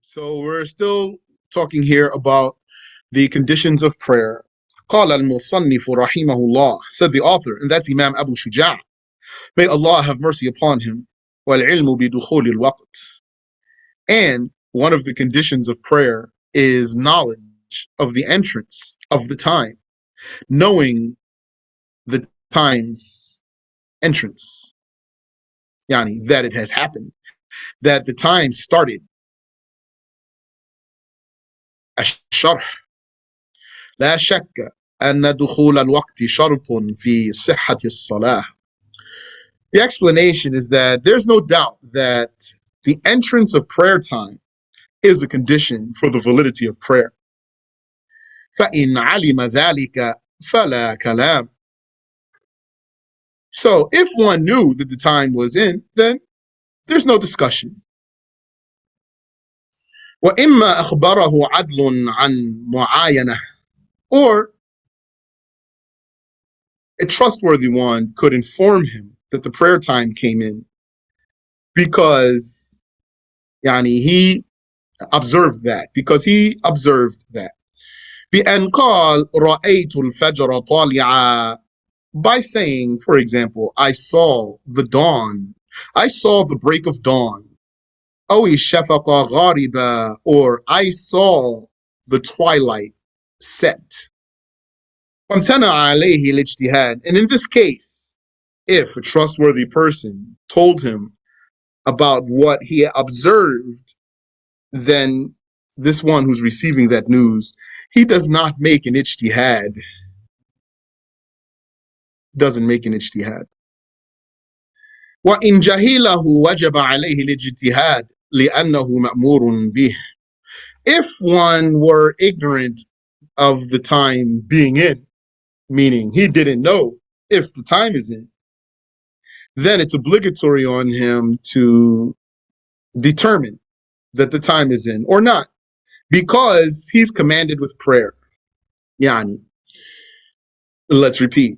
So we're still talking here about the conditions of prayer. قال المصنف رحمه الله, said the author, and that's Imam Abu Shuja'. May Allah have mercy upon him. وَالْعِلْمُ بِدُخُولِ الْوَقْتِ. And one of the conditions of prayer is knowledge of the entrance of the time, knowing the time's entrance, yani that it has happened, that the time started. الشرح لا شك أن دخول الوقت شرط في صحة الصلاة. The explanation is that there's no doubt that the entrance of prayer time is a condition for the validity of prayer. فإن علم ذلك فلا كلام. So if one knew that the time was in, then there's no discussion. وإما أخبره عدل عن معاينة, or a trustworthy one could inform him that the prayer time came in because he observed that, بأن قال رأيت الفجر طالعا, by saying, for example, I saw the dawn, I saw the break of dawn. أو الشفق غاربا, or I saw the twilight set. وامتنع عليه الاجتهاد, and in this case, if a trustworthy person told him about what he observed, then this one who's receiving that news, he does not make an ijtihad. Doesn't make an ijtihad. وإن جهله وجب عليه الاجتهاد لأنه مأمور به. If one were ignorant of the time being in, meaning he didn't know if the time is in, then it's obligatory on him to determine that the time is in or not, because he's commanded with prayer. Yani, let's repeat.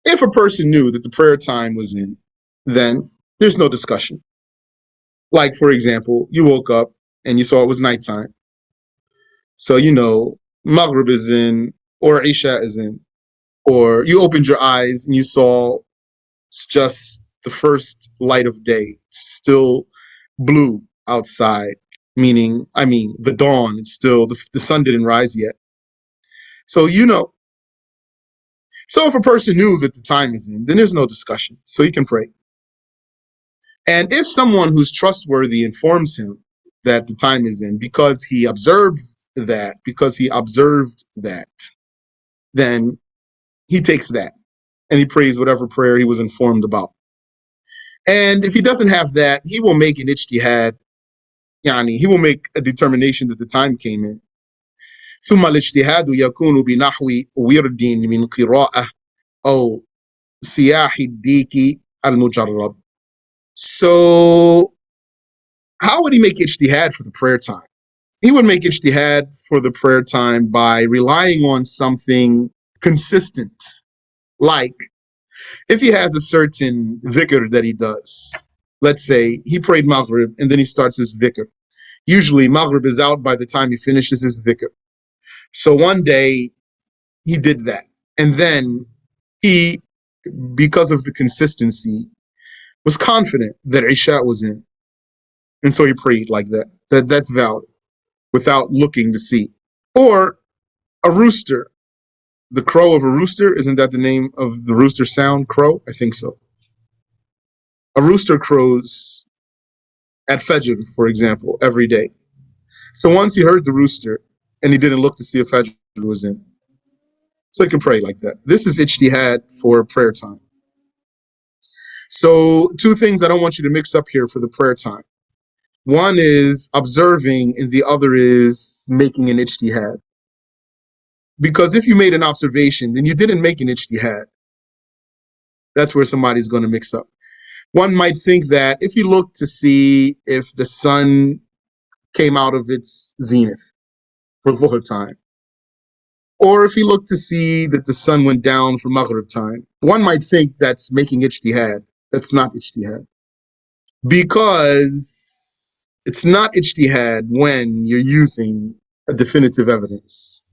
If a person knew that the prayer time was in, then there's no discussion. Like, for example, you woke up and you saw it was nighttime. So, Maghrib is in, or Isha is in. Or you opened your eyes and you saw it's just the first light of day. It's still blue outside, meaning, the dawn. It's still, the sun didn't rise yet. So, So if a person knew that the time is in, then there's no discussion. So he can pray. And if someone who's trustworthy informs him that the time is in because he observed that, then he takes that and he prays whatever prayer he was informed about. And if he doesn't have that, he will make an ijtihad, he will make a determination that the time came in. ثم الاجتهاد يكون بنحو ورد من قراءة أو سياح الديك المجرب. So how would he make ijtihad for the prayer time? He would make ijtihad for the prayer time by relying on something consistent. Like, if he has a certain dhikr that he does, let's say he prayed Maghrib and then he starts his dhikr. Usually Maghrib is out by the time he finishes his dhikr. So one day he did that. And then he, because of the consistency, was confident that Isha was in. And so he prayed like that. That's valid, without looking to see. Or a rooster, the crow of a rooster, isn't that the name of the rooster sound, crow? I think so. A rooster crows at Fajr, for example, every day. So once he heard the rooster and he didn't look to see if Fajr was in, so he can pray like that. This is ijtihad for prayer time. So two things I don't want you to mix up here for the prayer time. One is observing and the other is making an ijtihad. Because if you made an observation, then you didn't make an ijtihad. That's where somebody's going to mix up. One might think that if you look to see if the sun came out of its zenith for Dhuhr time, or if you look to see that the sun went down for Maghrib time, one might think that's making ijtihad. That's not ijtihad. Because It's not ijtihad when you're using a definitive evidence.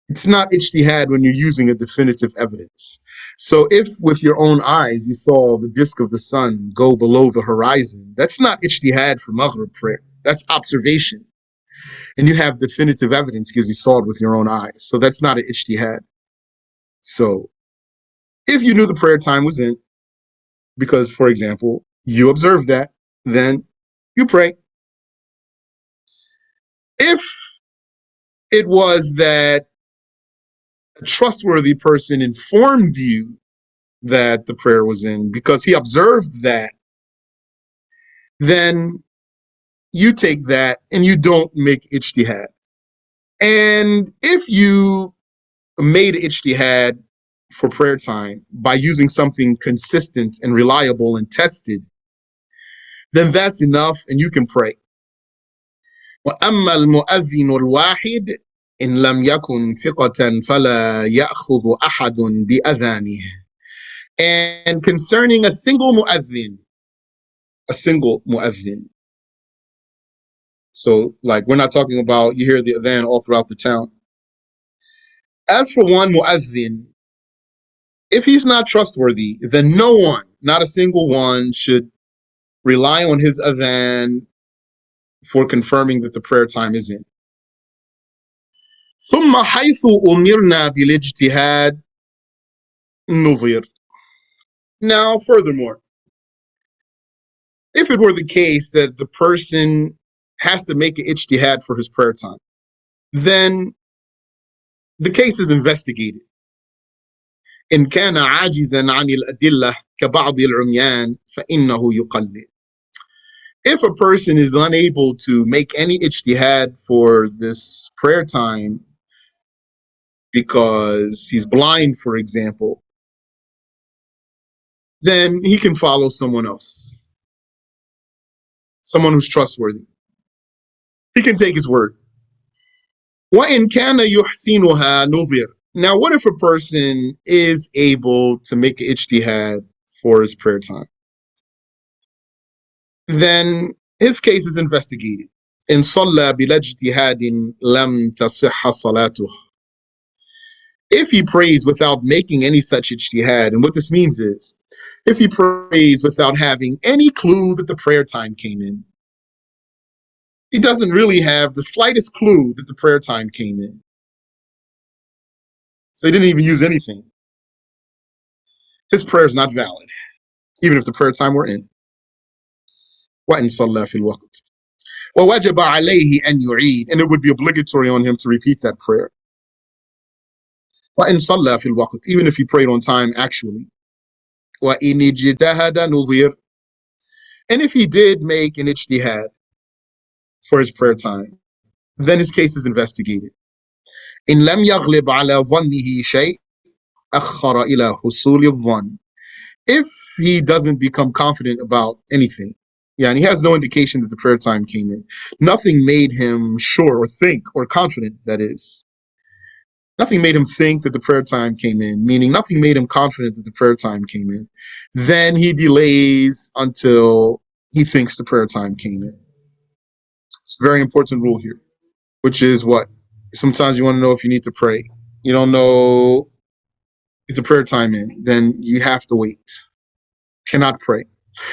It's not ijtihad when you're using a definitive evidence. So if with your own eyes you saw the disk of the sun go below the horizon, that's not ijtihad for Maghrib prayer. That's observation. And you have definitive evidence because you saw it with your own eyes. So that's not an ijtihad. So if you knew the prayer time was in, because, for example, you observed that, then you pray. If it was that a trustworthy person informed you that the prayer was in because he observed that, then you take that and you don't make ijtihad. And if you made ijtihad for prayer time by using something consistent and reliable and tested, then that's enough and you can pray. وأما المؤذن الواحد إن لم يكن ثقة فلا يأخذ أحد بأذانه. And concerning a single mu'adhin. So, like, we're not talking about you hear the adhan all throughout the town. As for one mu'adhin, if he's not trustworthy, then no one, not a single one, should rely on his adhan for confirming that the prayer time is in. ثم حيث أمرنا بالاجتهاد نظر. Now, furthermore, if it were the case that the person has to make an ijtihad for his prayer time, then the case is investigated. إن كان عاجزا عن الأدلة كبعض العميان فإنه يقلد. If a person is unable to make any ijtihad for this prayer time because he's blind, for example, then he can follow someone else, someone who's trustworthy. He can take his word. وَإِنْ كَانَ يُحْسِنُهَا نُظِرْ. Now, what if a person is able to make an ijtihad for his prayer time? Then his case is investigated. إن صلى بلا اجتهاد لم تصح صلاته. If he prays without making any such ijtihad, and what this means is, if he prays without having any clue that the prayer time came in, he doesn't really have the slightest clue that the prayer time came in. So he didn't even use anything. His prayer is not valid, even if the prayer time were in. وَإِنْ صَلَّى فِي الْوَقْتِ وَوَجَبَ عَلَيْهِ أَنْ يُعِيدَ. And it would be obligatory on him to repeat that prayer. وَإِنْ صَلَّى فِي الْوَقْتِ. Even if he prayed on time actually. وَإِنْ اجْتَهَدَ نُظِرْ. And if he did make an ijtihad for his prayer time, then his case is investigated. إن لم يغلب على ظنه شيء أخر إلى حصول الظن. If he doesn't become confident about anything, yeah, and he has no indication that the prayer time came in, nothing made him sure or think or confident, that is. Nothing made him think that the prayer time came in, meaning nothing made him confident that the prayer time came in. Then he delays until he thinks the prayer time came in. It's a very important rule here, which is what? Sometimes you want to know if you need to pray. You don't know if the prayer time in, then you have to wait. Cannot pray.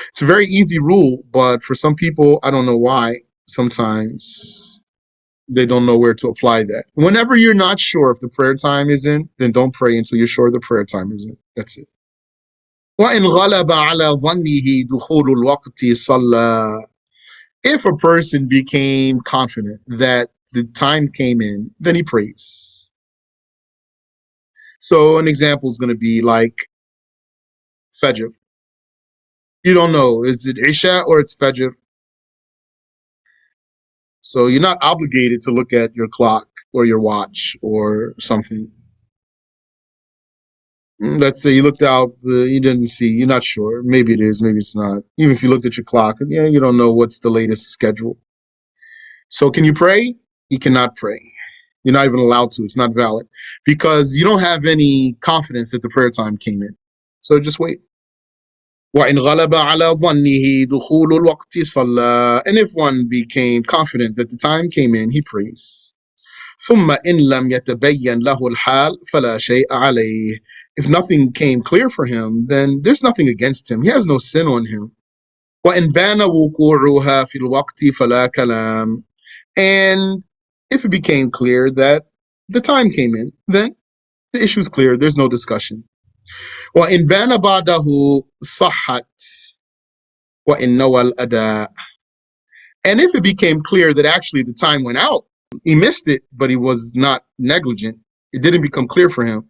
It's a very easy rule, but for some people, I don't know why, sometimes they don't know where to apply that. Whenever you're not sure if the prayer time is in, then don't pray until you're sure the prayer time is in. That's it. وَإِنْ غَلَبَ عَلَى ظَنِّهِ دُخُولُ الْوَقْتِ صَلَّى. If a person became confident that the time came in, then he prays. So an example is going to be like Fajr. You don't know, is it Isha or it's Fajr? So you're not obligated to look at your clock or your watch or something. Let's say you looked out, you didn't see, you're not sure. Maybe it is, maybe it's not. Even if you looked at your clock, yeah, you don't know what's the latest schedule. So can you pray? You cannot pray. You're not even allowed to. It's not valid because you don't have any confidence that the prayer time came in. So just wait. وَإِنْ غَلَبَ عَلَى ظَنِّهِ دُخُولُ الْوَقْتِ صَلَّى. And if one became confident that the time came in, he prays. ثُمَّ إِنْ لَمْ يَتَبَيَّنْ لَهُ الْحَالِ فَلَا شَيْءَ عَلَيْهِ. If nothing came clear for him, then there's nothing against him. He has no sin on him. وَإِنْ بَانَ وُقُوعُهَا فِي الْوَقْتِ فَلَا كَلَامٍ. And if it became clear that the time came in, then the issue is clear. There's no discussion. وَإِنْ بَانَ بَعْدَهُ صَحَّتْ وَإِنْ نَوَى الْأَدَاءَ. And if it became clear that actually the time went out, he missed it, but he was not negligent, it didn't become clear for him,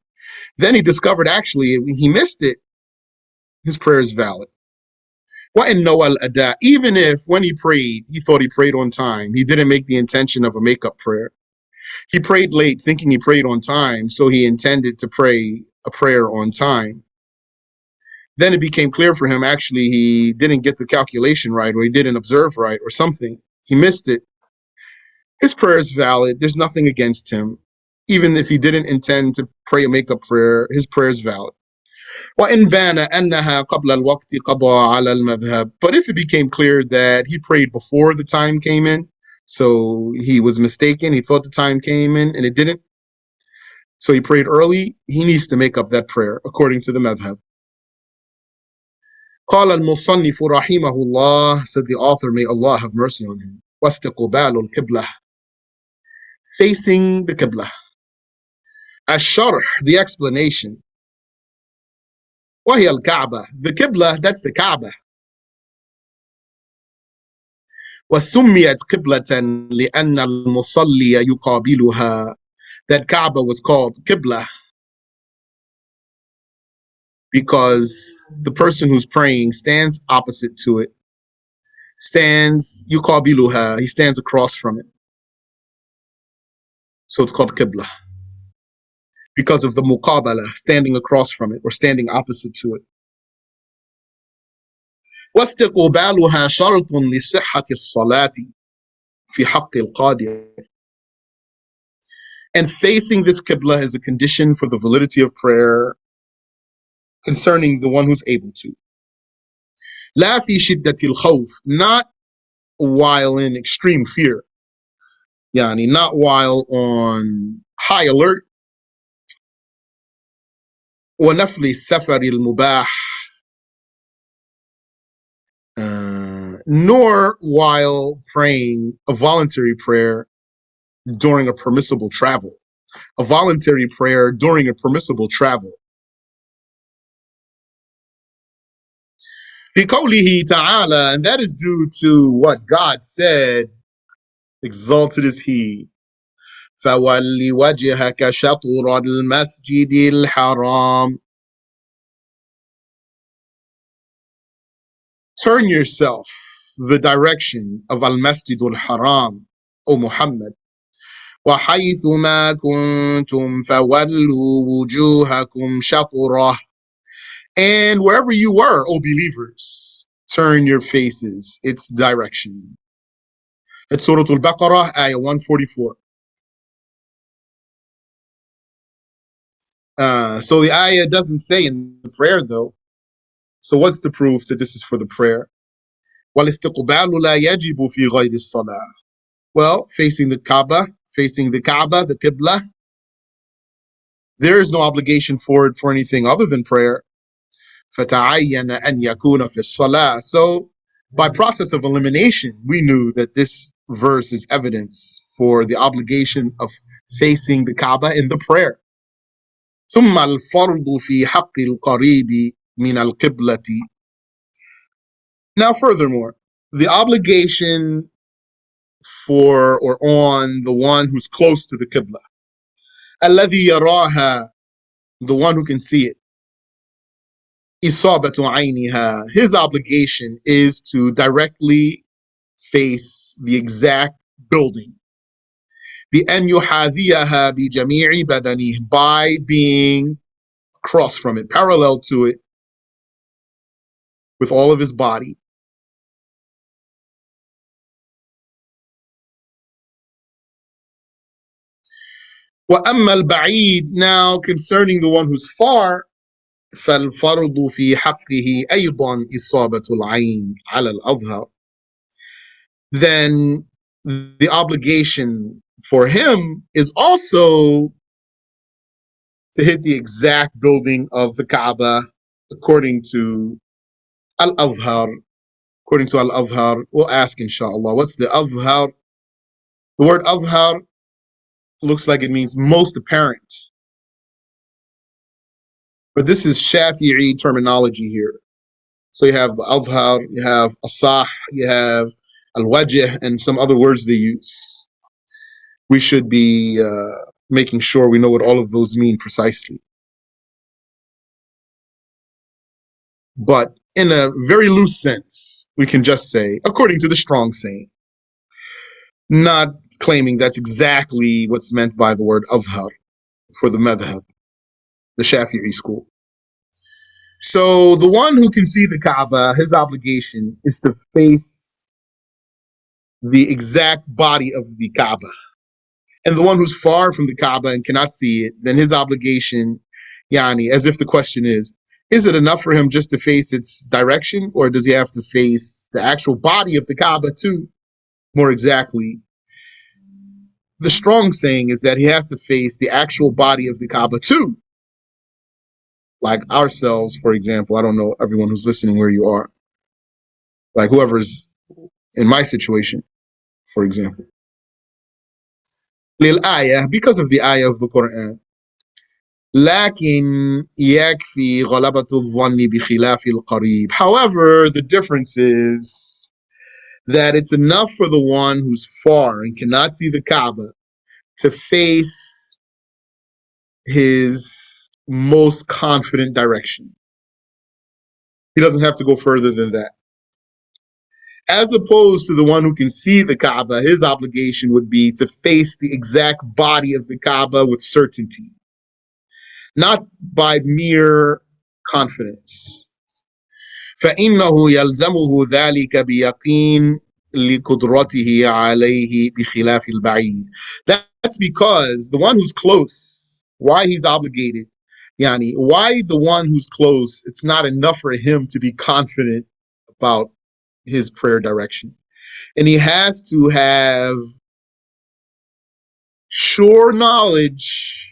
then he discovered actually he missed it, his prayer is valid. وَإِنْ نَوَى الْأَدَاءَ. Even if when he prayed, he thought he prayed on time, he didn't make the intention of a make-up prayer. He prayed late thinking he prayed on time, so he intended to pray a prayer on time. Then it became clear for him actually he didn't get the calculation right, or he didn't observe right, or something. He missed it. His prayer is valid. There's nothing against him. Even if he didn't intend to pray a make-up prayer, his prayer is valid. وَإِنْ بَانَ أَنَّهَا قَبْلَ الْوَقْتِ قَضَى عَلَى الْمَذْهَبِ. But if it became clear that he prayed before the time came in, so he was mistaken, he thought the time came in and it didn't, so he prayed early, he needs to make up that prayer according to the madhab. قال المصنف رحمه الله, said the author, may Allah have mercy on him, واستقبال القبلة, facing the qibla. الشرح, the explanation. وهي الكعبة, the qibla, that's the Kaaba. وسميت قبلة لأن المصلي يقابلها. That Kaaba was called Qibla because the person who's praying stands opposite to it. Stands yuqabiluha, he stands across from it. So it's called Qibla because of the muqabala, standing across from it or standing opposite to it. واستقبالها شرط لصحة الصلاة في حق القادر. And facing this Qibla is a condition for the validity of prayer concerning the one who's able to. لا في شدة الخوف, not while in extreme fear. Yani, not while on high alert. ونفل السفر المباح, nor while praying a voluntary prayer during a permissible travel. A voluntary prayer during a permissible travel. بقوله تعالى, and that is due to what God said, exalted is He. فَوَلِّ وَجْهَكَ شَطْرَ الْمَسْجِدِ الْحَرَامِ. Turn yourself the direction of Al-Masjid al-Haram, O Muhammad. وَحَيْثُ مَا كُنْتُمْ فَوَلُّوا وُجُوهَكُمْ شَطْرَهُ. And wherever you were, O believers, turn your faces its direction. It's Surah Al-Baqarah, ayah 144. So the ayah doesn't say in the prayer though. So what's the proof that this is for the prayer? وَالْإِسْتِقْبَالُ لَا يَجِبُ فِي غَيْرِ الصَّلَاةِ. Well, facing the Kaaba, the Qibla, there is no obligation for it for anything other than prayer. فَتَعَيَّنَ أَنْ يَكُونَ فِي الصَّلَاةِ. So by process of elimination, we knew that this verse is evidence for the obligation of facing the Kaaba in the prayer. ثُمَّ الْفَرْضُ فِي حَقِّ الْقَرِيبِ مِنَ الْقِبْلَةِ. Now furthermore, the obligation for or on the one who's close to the Qibla. الَّذِي يَرَاهَا, the one who can see it. إِصَابَةُ عَيْنِهَا, his obligation is to directly face the exact building. بِأَنْ يُحَاذِيَهَا بِجَمِيعِ بَدَنِهِ, by being across from it, parallel to it, with all of his body. وَأَمَّا الْبَعِيدُ, now concerning the one who's far, فالفرض في حقه أيضا إصابة العين على الأظهر. Then the obligation for him is also to hit the exact building of the Kaaba according to Al-Azhar. According to Al-Azhar, we'll ask inshallah, what's the Azhar? The word Azhar looks like it means most apparent. But this is Shafi'i terminology here. So you have the Azhar, you have Asah, you have Al-Wajh, and some other words they use. We should be making sure we know what all of those mean precisely. But in a very loose sense, we can just say, according to the strong saying, not claiming that's exactly what's meant by the word Azhar for the madhab, the Shafi'i school. So the one who can see the Kaaba, his obligation is to face the exact body of the Kaaba. And the one who's far from the Kaaba and cannot see it, then his obligation, yani, as if the question is it enough for him just to face its direction, or does he have to face the actual body of the Kaaba too? More exactly, the strong saying is that he has to face the actual body of the Kaaba too. Like ourselves, for example, I don't know everyone who's listening where you are. Like whoever's in my situation, for example. للآية, because of the ayah of the Quran. لكن يكفي غلبة الظن بخلاف القريب. However, the difference is that it's enough for the one who's far and cannot see the Kaaba to face his most confident direction. He doesn't have to go further than that. As opposed to the one who can see the Kaaba, his obligation would be to face the exact body of the Kaaba with certainty, not by mere confidence. فإنه يلزمه ذلك بيقين لقدرته عليه بخلاف البعيد. That's because the one who's close, why he's obligated, yani, why the one who's close, it's not enough for him to be confident about his prayer direction. And he has to have sure knowledge,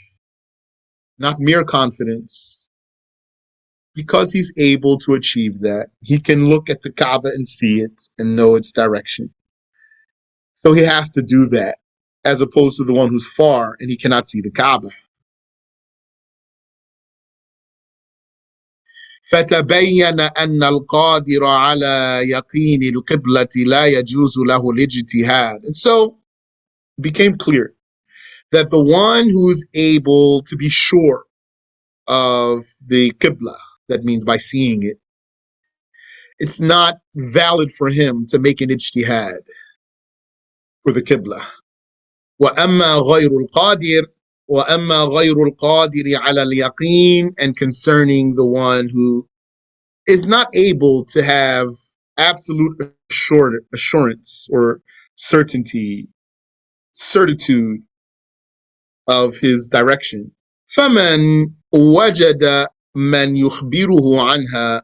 not mere confidence, because he's able to achieve that. He can look at the Kaaba and see it and know its direction. So he has to do that, as opposed to the one who's far and he cannot see the Kaaba. فتبين أن القادر على يقين القبلة لا يجوز له الاجتهاد. And so it became clear that the one who is able to be sure of the Qibla, that means by seeing it, it's not valid for him to make an ijtihad for the Qibla. وأما غير القادر وأما غير القادر على اليقين, and concerning the one who is not able to have absolute assurance or certitude of his direction. فمن وجد من يخبره عنها,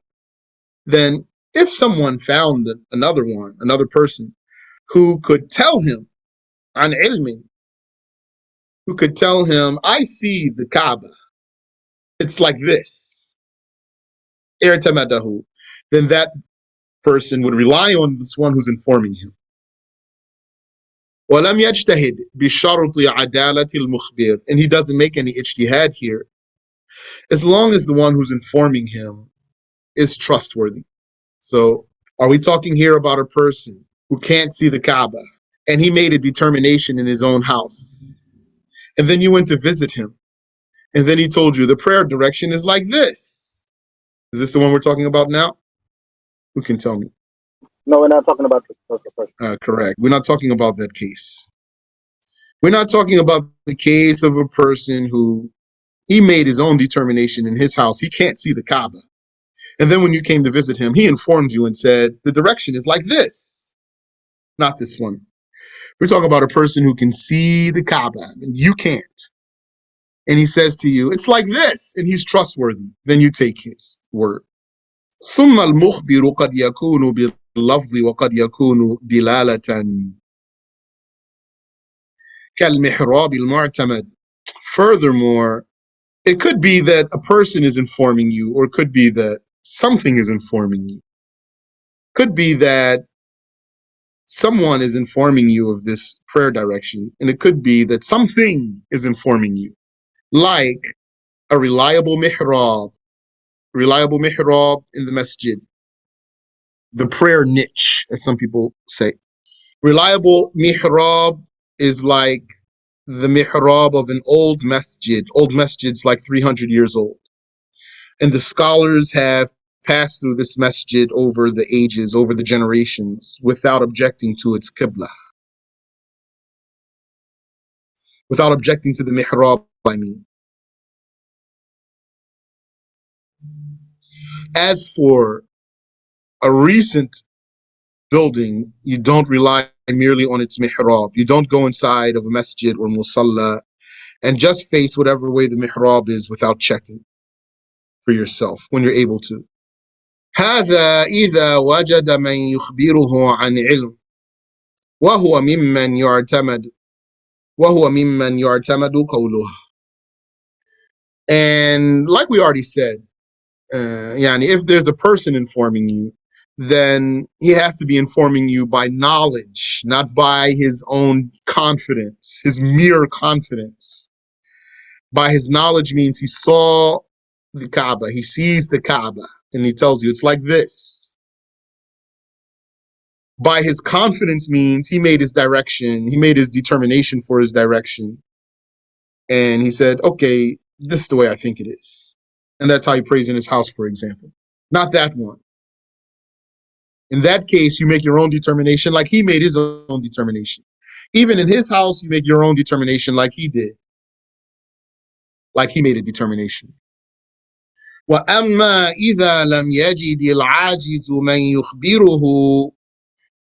then if someone found another person who could tell him عن علم, who could tell him, I see the Kaaba, it's like this, اعتمده, then that person would rely on this one who's informing him. ولم يجتهد بشرط عدالة المخبر, and he doesn't make any ijtihad here, as long as the one who's informing him is trustworthy. So are we talking here about a person who can't see the Kaaba and he made a determination in his own house, and then you went to visit him, and then he told you the prayer direction is like this? Is this the one we're talking about now? Who can tell me? No, we're not talking about this person. Correct. We're not talking about that case. We're not talking about the case of a person who he made his own determination in his house. He can't see the Kaaba. And then when you came to visit him, he informed you and said, the direction is like this. Not this one. We're talking about a person who can see the Kaaba and you can't. and he says to you, it's like this, and he's trustworthy, then you take his word. ثم المخبر قد يكون باللفظ وقد يكون دلالة كالمحراب المعتمد. Furthermore, it could be that a person is informing you, or it could be that something is informing you. Could be that someone is informing you of this prayer direction, and it could be that something is informing you, like a reliable mihrab in the masjid, the prayer niche, as some people say. Reliable mihrab is like the mihrab of an old masjid. Old masjid's like 300 years old. And the scholars have passed through this masjid over the ages, over the generations, without objecting to its qibla, without objecting to the mihrab, I mean. As for a recent building, you don't rely merely on its mihrab. You don't go inside of a masjid or musalla and just face whatever way the mihrab is without checking for yourself when you're able to. هذا إذا وجد من يخبره عن علم وهو ممن يعتمد قوله. And like we already said, if there's a person informing you, then he has to be informing you by knowledge, not by his own confidence, his mere confidence. By his knowledge means he saw the Kaaba, he sees the Kaaba, and he tells you it's like this. By his confidence means he made his direction, he made his determination for his direction. And he said, okay, this is the way I think it is. And that's how he prays in his house, for example. Not that one. In that case, you make your own determination like he made his own determination. Even in his house, you make your own determination like he did, like he made a determination. وَأَمَّا إِذَا لَمْ يَجِدِ الْعَاجِزُ مَنْ يُخْبِرُهُ.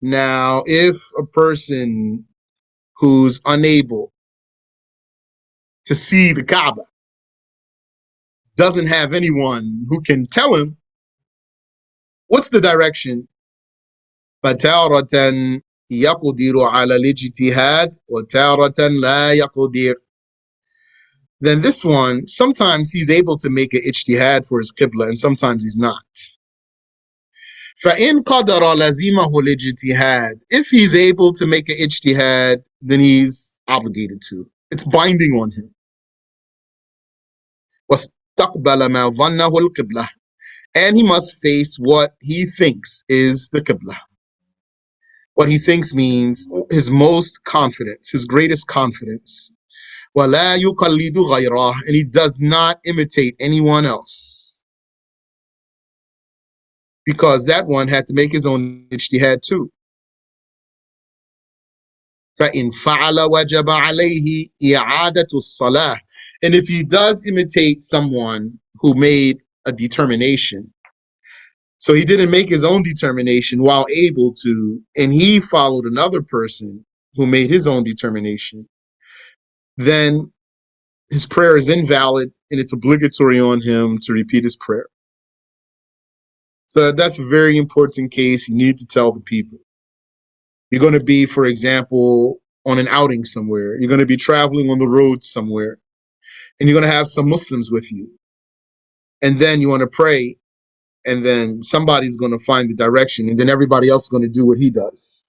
Now, if a person who's unable to see the Kaaba doesn't have anyone who can tell him what's the direction, فَتَارَةً يَقْدِرُ عَلَى الْإِجْتِهَادِ وَتَارَةً لَا يَقْدِرُ. Then this one, sometimes he's able to make an ijtihad for his qibla, and sometimes he's not. فَإِنْ قَدَرَ لَزِمَهُ الْإِجْتِهَادِ. If he's able to make an ijtihad, then he's obligated to. It's binding on him. وَاسْتَقْبَلَ مَا ظَنَّهُ الْقِبْلَةِ. And he must face what he thinks is the qibla. What he thinks means his most confidence, his greatest confidence. وَلَا يُقَلِّدُ غَيْرَهُ. And he does not imitate anyone else, because that one had to make his own ijtihad too. فَإِنْ فَعَلَ وَجَبَ عَلَيْهِ إِعَادَةُ الصَّلَاةِ. And if he does imitate someone who made a determination, so he didn't make his own determination while able to, and he followed another person who made his own determination, then his prayer is invalid and it's obligatory on him to repeat his prayer. So that's a very important case. You need to tell the people. You're going to be, for example, on an outing somewhere. You're going to be traveling on the road somewhere, and you're going to have some Muslims with you. And then you want to pray, and then somebody's going to find the direction, and then everybody else is going to do what he does.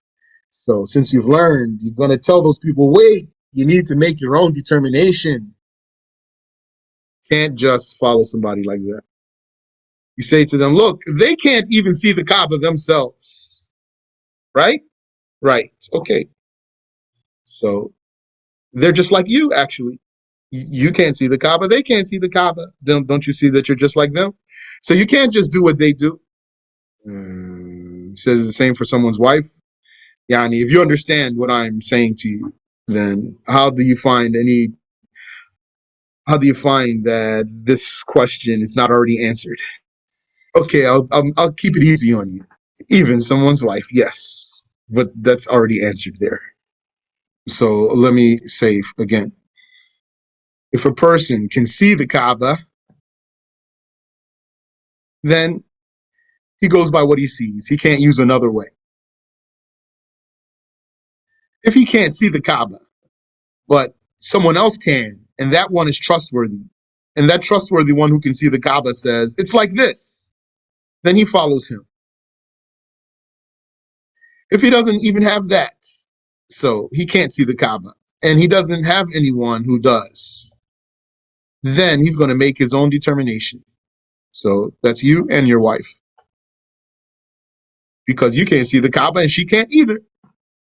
So since you've learned, you're going to tell those people, wait, you need to make your own determination. Can't just follow somebody like that. You say to them, look, they can't even see the Kaaba themselves. Right? Right. Okay. So they're just like you, actually. You can't see the Kaaba. They can't see the Kaaba. Don't you see that you're just like them? So you can't just do what they do. Says the same for someone's wife. Yani, if you understand what I'm saying to you, then how do you find that this question is not already answered? Okay, I'll keep it easy on you. Even someone's wife, yes, but that's already answered there. So let me say again. If a person can see the Kaaba, then he goes by what he sees. He can't use another way. If he can't see the Kaaba, but someone else can, and that one is trustworthy, and that trustworthy one who can see the Kaaba says, it's like this, then he follows him. If he doesn't even have that, so he can't see the Kaaba, and he doesn't have anyone who does, then he's going to make his own determination. So that's you and your wife, because you can't see the Kaaba and she can't either.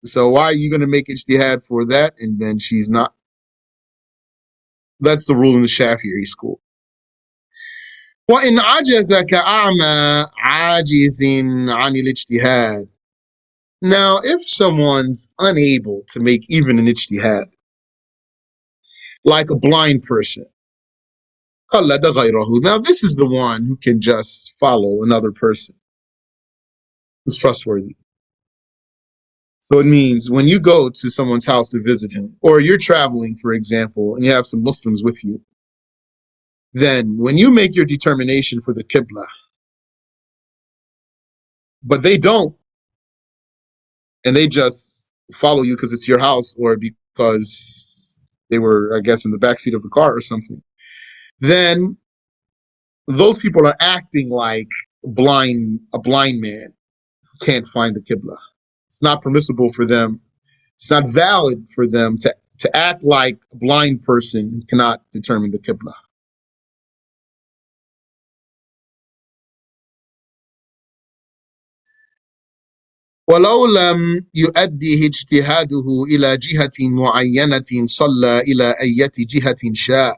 So why are you going to make ijtihad for that and then she's not? That's the rule in the Shafi'i school. وإن عجز كأعمى عاجز عن الاجتهاد. Now, if someone's unable to make even an ijtihad, like a blind person, قلد غيره. Now, this is the one who can just follow another person who's trustworthy. So it means when you go to someone's house to visit him, or you're traveling, for example, and you have some Muslims with you, then when you make your determination for the Qibla, but they don't, and they just follow you because it's your house or because they were, I guess, in the backseat of the car or something, then those people are acting like a blind man who can't find the Qibla. It's not permissible for them. It's not valid for them to act like a blind person who cannot determine the Qibla. ولو لم يؤديه اجتهاده إلى جهة معينة صلى إلى أية جهة شاء.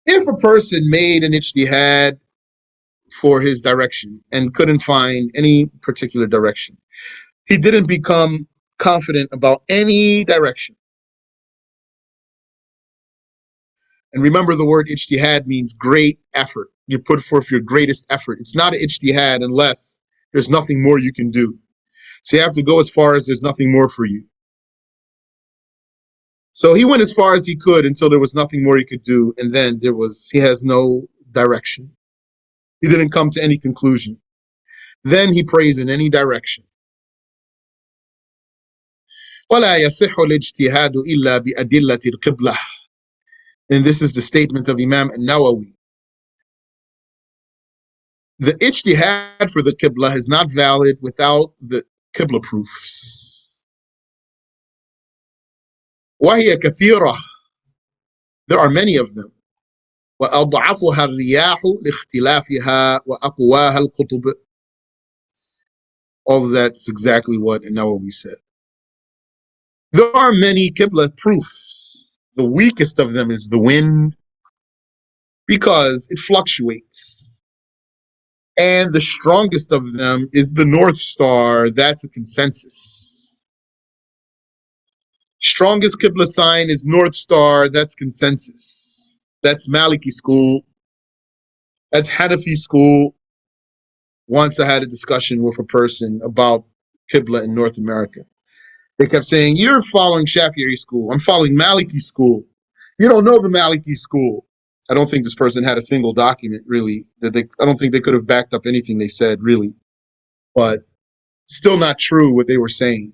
If a person made an ijtihad for his direction and couldn't find any particular direction, he didn't become confident about any direction. And remember, the word ijtihad means great effort. You put forth your greatest effort. It's not an ijtihad unless there's nothing more you can do. So you have to go as far as there's nothing more for you. So he went as far as he could until there was nothing more he could do, and then he has no direction. He didn't come to any conclusion. Then he prays in any direction. ولا يصح الاجتهاد إلا بأدلة القبلة. And this is the statement of Imam al-Nawawi. The ijtihad for the Qibla is not valid without the Qibla proofs. وهي كثيرة. There are many of them. وأضعفها الرياح لاختلافها وأقواها القطب. All of that's exactly what Nawawi said. There are many Qibla proofs. The weakest of them is the wind because it fluctuates. And the strongest of them is the North Star. That's a consensus. Strongest Qibla sign is North Star. That's consensus. That's Maliki school. That's Hanafi school. Once I had a discussion with a person about Qibla in North America. They kept saying, you're following Shafi'i school. I'm following Maliki school. You don't know the Maliki school. I don't think this person had a single document, really. I don't think they could have backed up anything they said, really. But still not true what they were saying.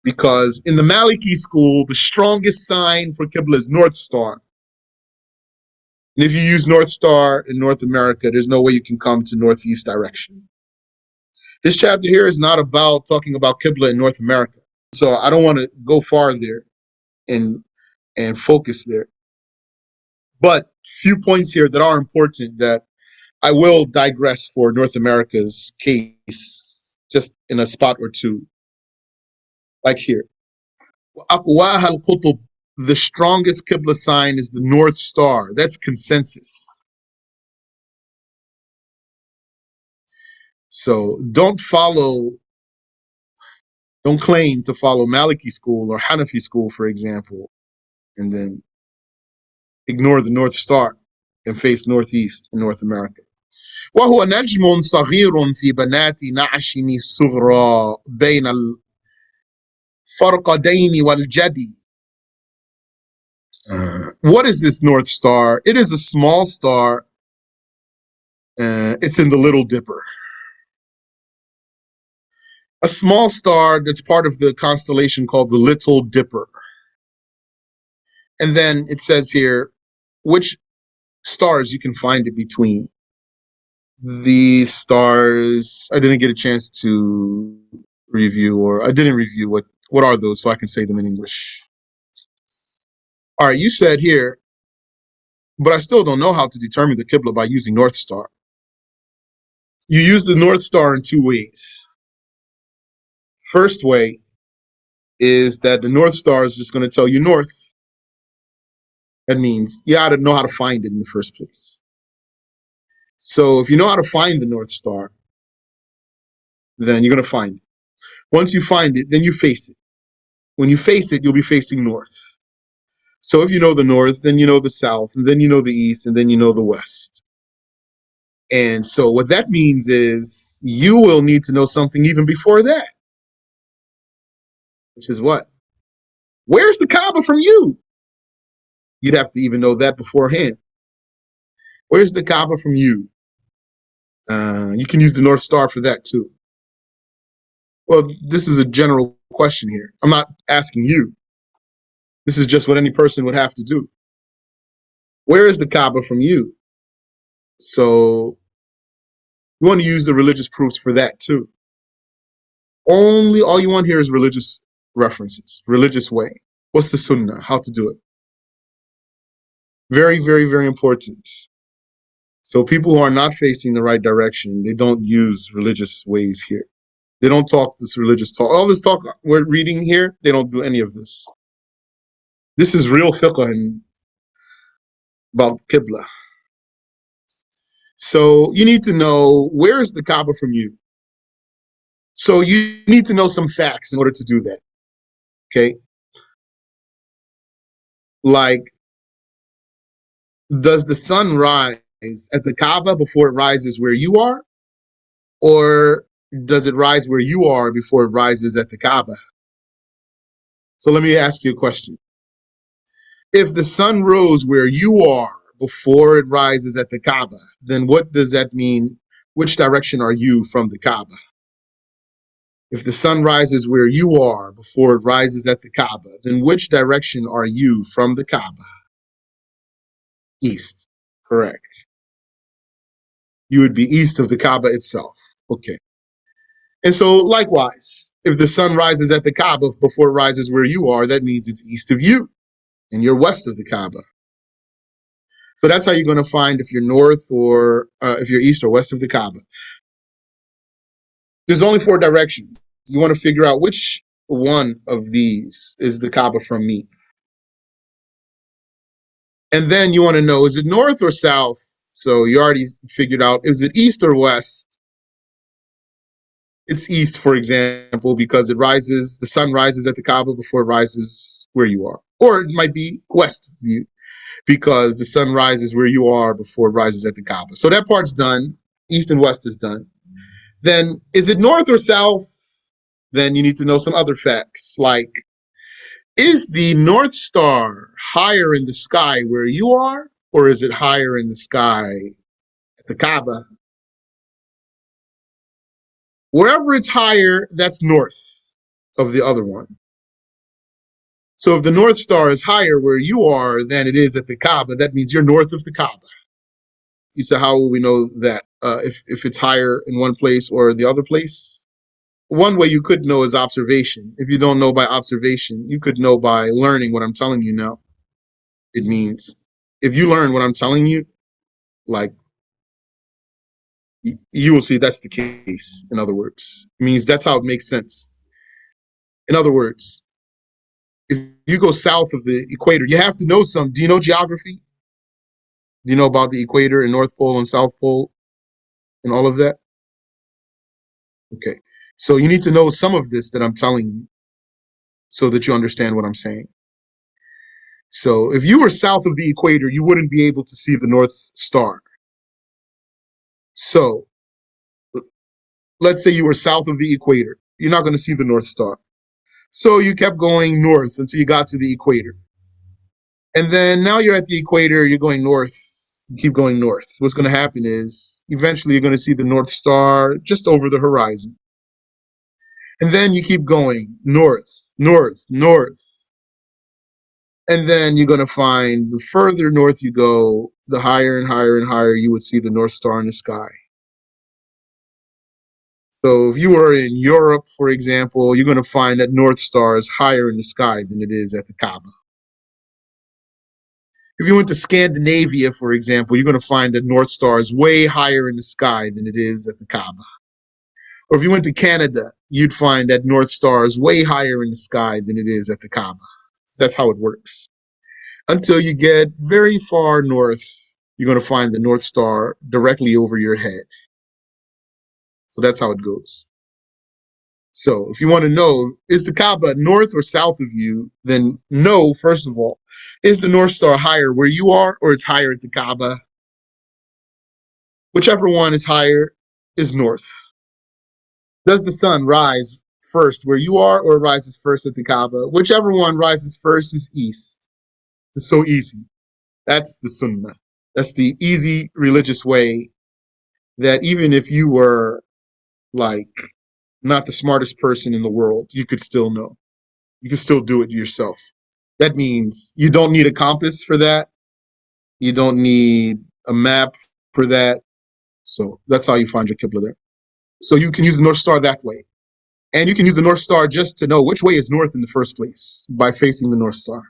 Because in the Maliki school, the strongest sign for Qibla is North Star. And if you use North Star in North America, there's no way you can come to Northeast direction. This chapter here is not about talking about Qibla in North America. So I don't want to go far there and focus there. But few points here that are important that I will digress for North America's case, just in a spot or two. Like here. أقواها القطب. The strongest Qibla sign is the North Star. That's consensus. So don't claim to follow Maliki school or Hanafi school, for example, and then ignore the North Star and face Northeast in North America. وهو نجم صغير في بنات نعشم الصغرى بين الفرقدين والجدي. What is this North Star? It is a small star. It's in the Little Dipper. A small star that's part of the constellation called the Little Dipper. And then it says here which stars you can find it between. These stars, I didn't get a chance to review, or I didn't review what are those so I can say them in English. All right, you said here, but I still don't know how to determine the Qibla by using North Star. You use the North Star in two ways. First way is that the North Star is just going to tell you north. That means you got to know how to find it in the first place. So if you know how to find the North Star, then you're going to find it. Once you find it, then you face it. When you face it, you'll be facing north. So if you know the north, then you know the south, and then you know the east, and then you know the west. And so what that means is you will need to know something even before that, which is what? Where's the Kaaba from you? You'd have to even know that beforehand. Where's the Kaaba from you? You can use the North Star for that too. Well, this is a general question here. I'm not asking you. This is just what any person would have to do. Where is the Kaaba from you? So you want to use the religious proofs for that too. All you want here is religious references, religious way. What's the Sunnah? How to do it? Very, very, very important. So people who are not facing the right direction, they don't use religious ways here. They don't talk this religious talk. All this talk we're reading here, they don't do any of this. This is real fiqh about Qibla. So you need to know, where is the Kaaba from you? So you need to know some facts in order to do that. Okay? Like, does the sun rise at the Kaaba before it rises where you are? Or does it rise where you are before it rises at the Kaaba? So let me ask you a question. If the sun rose where you are before it rises at the Kaaba, then what does that mean? Which direction are you from the Kaaba? If the sun rises where you are before it rises at the Kaaba, then which direction are you from the Kaaba? East. Correct. You would be east of the Kaaba itself. Okay. And so likewise, if the sun rises at the Kaaba before it rises where you are, that means it's east of you and you're west of the Kaaba. So that's how you're going to find if you're north or if you're east or west of the Kaaba. There's only 4 directions. You want to figure out which one of these is the Kaaba from me. And then you want to know, is it north or south? So you already figured out, is it east or west? It's east, for example, because the sun rises at the Kaaba before it rises where you are. Or it might be west of you, because the sun rises where you are before it rises at the Kaaba. So that part's done. East and west is done. Then, is it north or south? Then you need to know some other facts, like, is the North Star higher in the sky where you are, or is it higher in the sky at the Kaaba? Wherever it's higher, that's north of the other one. So if the North Star is higher where you are than it is at the Kaaba, that means you're north of the Kaaba. You say, how will we know that if it's higher in one place or the other place? One way you could know is observation. If you don't know by observation, you could know by learning what I'm telling you now. It means if you learn what I'm telling you, like, you will see that's the case. In other words, it means that's how it makes sense. In other words, if you go south of the equator, you have to know some. Do you know geography? Do you know about the equator and North Pole and South Pole and all of that? Okay. So you need to know some of this that I'm telling you so that you understand what I'm saying. So if you were south of the equator, you wouldn't be able to see the North Star. So let's say you were south of the equator. You're not going to see the North Star. So you kept going north until you got to the equator. And then now you're at the equator, you're going north, you keep going north. What's going to happen is eventually you're going to see the North Star just over the horizon. And then you keep going north, north, north. And then you're going to find the further north you go, the higher and higher and higher you would see the North Star in the sky. So if you were in Europe, for example, you're going to find that North Star is higher in the sky than it is at the Kaaba. If you went to Scandinavia, for example, you're going to find that North Star is way higher in the sky than it is at the Kaaba. Or if you went to Canada, you'd find that North Star is way higher in the sky than it is at the Kaaba. So that's how it works. Until you get very far north, you're going to find the North Star directly over your head. So that's how it goes. So if you want to know, is the Kaaba north or south of you, then know, first of all, is the North Star higher where you are or it's higher at the Kaaba? Whichever one is higher is north. Does the sun rise first where you are or rises first at the Kaaba? Whichever one rises first is east. It's so easy. That's the sunnah. That's the easy religious way that even if you were like not the smartest person in the world, you could still know. You can still do it yourself. That means you don't need a compass for that. You don't need a map for that. So that's how you find your Qibla there. So you can use the North Star that way. And you can use the North Star just to know which way is north in the first place by facing the North Star.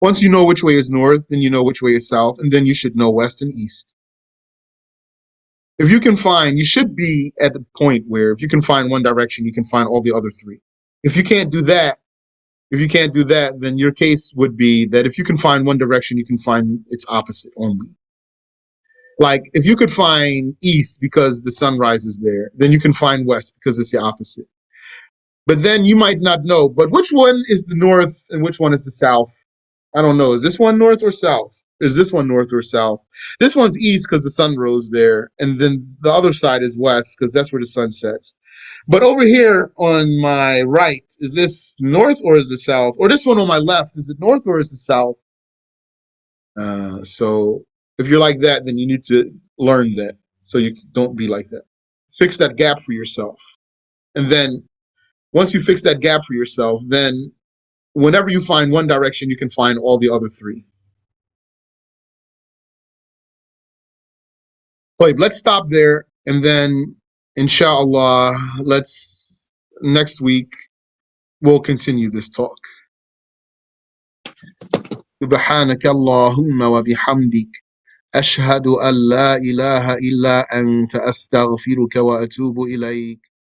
Once you know which way is north, then you know which way is south, and then you should know west and east. If you can find, you should be at the point where if you can find one direction, you can find all the other three. If you can't do that, then your case would be that if you can find one direction, you can find its opposite only. Like if you could find east because the sun rises there, then you can find west because it's the opposite. But then you might not know, but which one is the north and which one is the south? I don't know. Is this one north or south? Is this one north or south? This one's east because the sun rose there, and then the other side is west because that's where the sun sets. But over here on my right, is this north or is it south? Or this one on my left, is it north or is it south? So if you're like that, then you need to learn that so you don't be like that. Fix that gap for yourself. And then once you fix that gap for yourself, then whenever you find one direction, you can find all the other three. Wait, let's stop there and then inshallah, let's next week we'll continue this talk. سبحانك اللهم وبحمدك أشهد أن لا إله إلا أنت أستغفرك وأتوب إليك